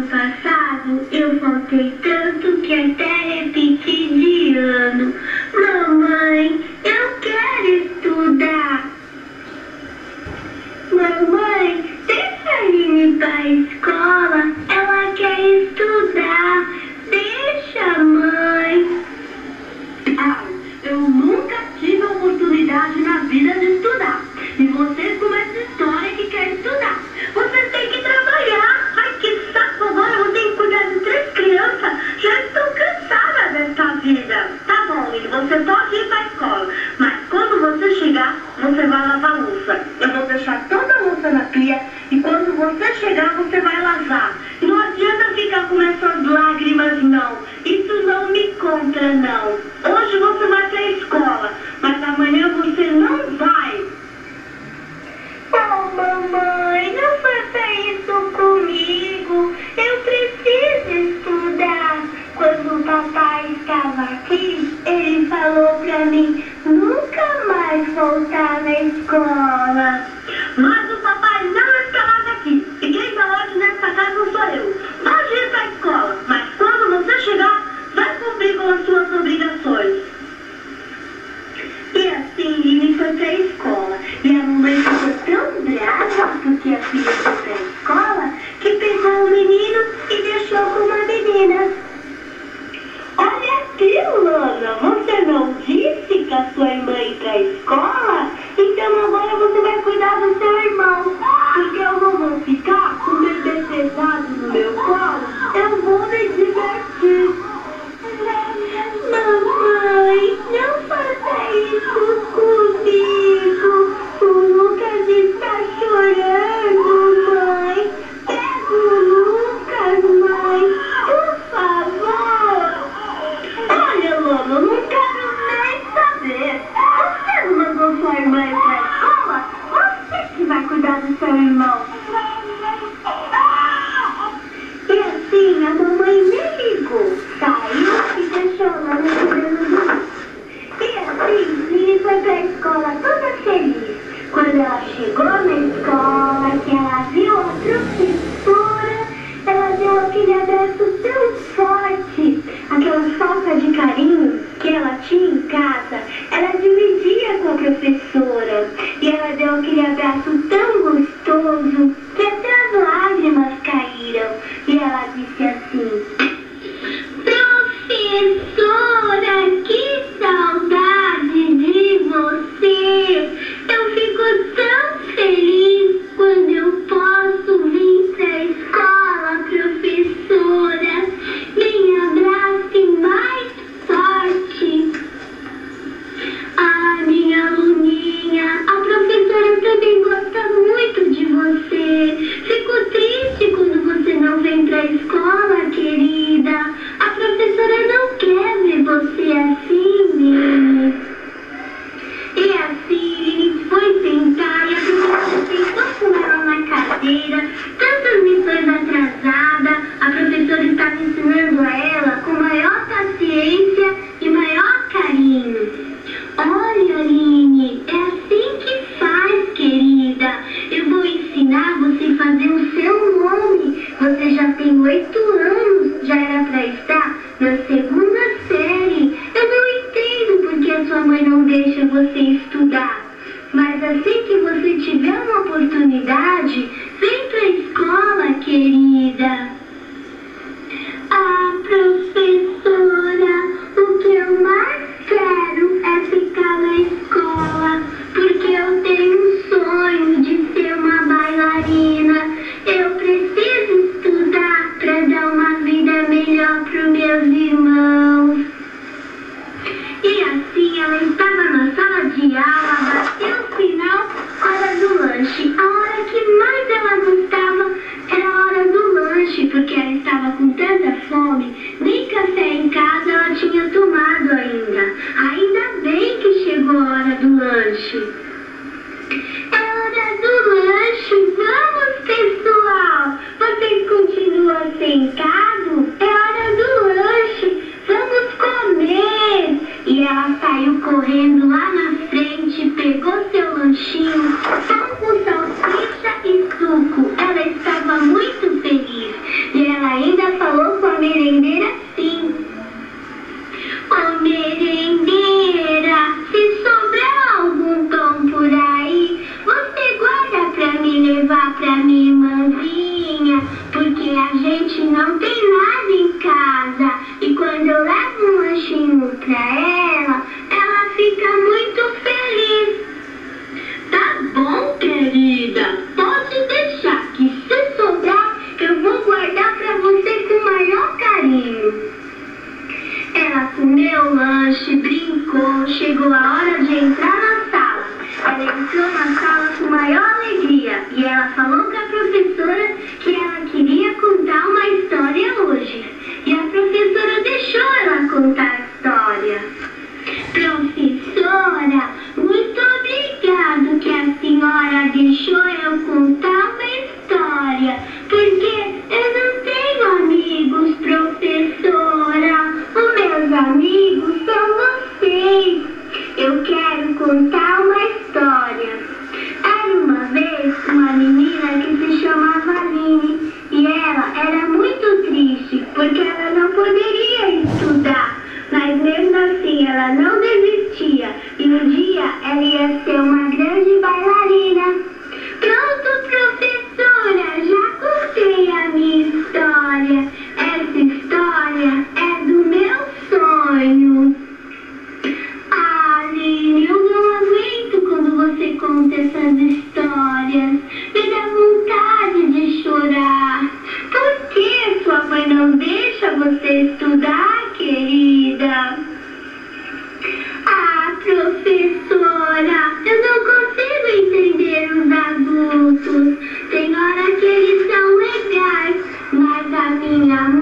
ano passado eu faltei tanto que até repeti de ano. Mamãe, eu quero estudar. Mamãe, deixa a Aline pra escola, ela quer estudar. Deixa, mãe. Ai, eu nunca tive a oportunidade na vida de estudar. E vocês com essa história que quer estudar. Vocês têm que trabalhar. Ai, que saco, agora eu tenho que cuidar de 3 crianças. Já estou cansada dessa vida. Tá bom, Lili, você pode ir pra escola. Mas quando você chegar, você vai lavar a louça. Eu vou deixar toda a louça na pia e quando você chegar, você vai lavar. Não adianta ficar com essas lágrimas, não. Isso não me conta, não. Hoje você vai pra escola, mas amanhã você não vai. Oh, mamãe, não faça isso comigo. Eu preciso estudar. Quando o papai estava aqui, ele falou pra mim nunca mais voltar na escola. Mas o papai não está mais aqui. E quem está hoje nessa casa não sou eu. Pode ir pra escola, mas quando você chegar, vai cumprir com as suas obrigações. E assim Lili foi pra escola. E a mamãe ficou tão brava porque a filha foi pra escola que pegou o menino e deixou com uma menina. Olha aqui, Lana, você não disse que a sua irmã ia pra escola? Então agora você vai cuidar do seu irmão. Porque eu não vou ficar com o bebê pesado no meu colo. Eu vou me divertir. Mamãe, não faça isso comigo. O Lucas está chorando, mãe. Pega o Lucas, mãe. Por favor. Olha, Lana, eu não quero nem saber. Você não mandou sua irmã ir pra escola? Você que vai cuidar do seu irmão. E assim, a mamãe me ligou, saiu e deixou lá no cuidando do Lucas. E assim, Lili foi pra escola toda feliz. Quando ela chegou na escola, que ela viu a professora, ela deu aquele abraço tão forte, aquela falta de carinho que ela tinha em casa, ela dividia com a professora. E ela deu aquele abraço tão gostoso que até as lágrimas caíram. E ela disse assim: professora, que saudade de você! Eu fico tão feliz quando eu posso vir pra escola, professora. Me abrace mais forte. Ah, minha aluninha, a professora também gosta muito de você. Fico triste quando você não vem pra escola, querida. A professora não quer ver você assim, Lili. E assim, Lili foi sentar e a professora sentou com ela na cadeira. Tantas lições atrasadas, a professora estava ensinando a ela com maior paciência e maior carinho. Olha, Aline, é assim que faz, querida. Eu vou ensinar você a fazer o seu nome. Você já tem 8 anos, já era para estar na 2ª série. Eu não entendo porque a sua mãe não deixa você estudar. Mas assim que você tiver uma oportunidade, vem para a escola, querida. Ah, professora, o que eu mais quero é ficar na escola, porque eu tenho um sonho de ser uma bailarina. Eu preciso estudar para dar uma vida melhor para os meus irmãos. E assim ela estava na sala de aula, bateu o sinal, hora do lanche. A hora que mais ela gostava era a hora do lanche, porque ela estava com tanta fome, nem café em casa ela tinha tomado ainda. Ainda bem que chegou a hora do lanche. É hora do lanche, vamos pessoal! Vocês continuam sentados? É hora do lanche, vamos comer! E ela saiu correndo lá na frente, pegou seu lanchinho, pão com salsicha e suco. Ela estava muito feliz. E ela tem nada em casa. E quando eu levo um lanchinho pra ela fica muito feliz. Tá bom, querida. Pode deixar que se sobrar, Eu vou guardar pra você com o maior carinho. Ela comeu o lanche, brincou, chegou a hora de entrar na sala. Ela entrou na sala com maior alegria e ela falou para a professora que ela queria contar uma história hoje. E a professora deixou ela contar a história. Professora, muito obrigado que a senhora deixou eu contar uma história, porque eu não tenho amigos, professora. Os meus amigos são vocês. Eu quero contar uma história. Era uma vez uma menina que se chamava Aline e ela era muito triste porque ela não poderia estudar. Mas mesmo assim ela não desistia e um dia ela ia ser uma grande bailarina. Pronto, professora, já contei a minha história. Essa história é do meu sonho. Aline, eu não aguento quando você conta essas histórias. Me dá vontade de chorar. Por que sua mãe não deixa você estudar, querida? Ah, professora, eu não consigo entender os adultos. Tem hora que eles são legais, mas a minha mãe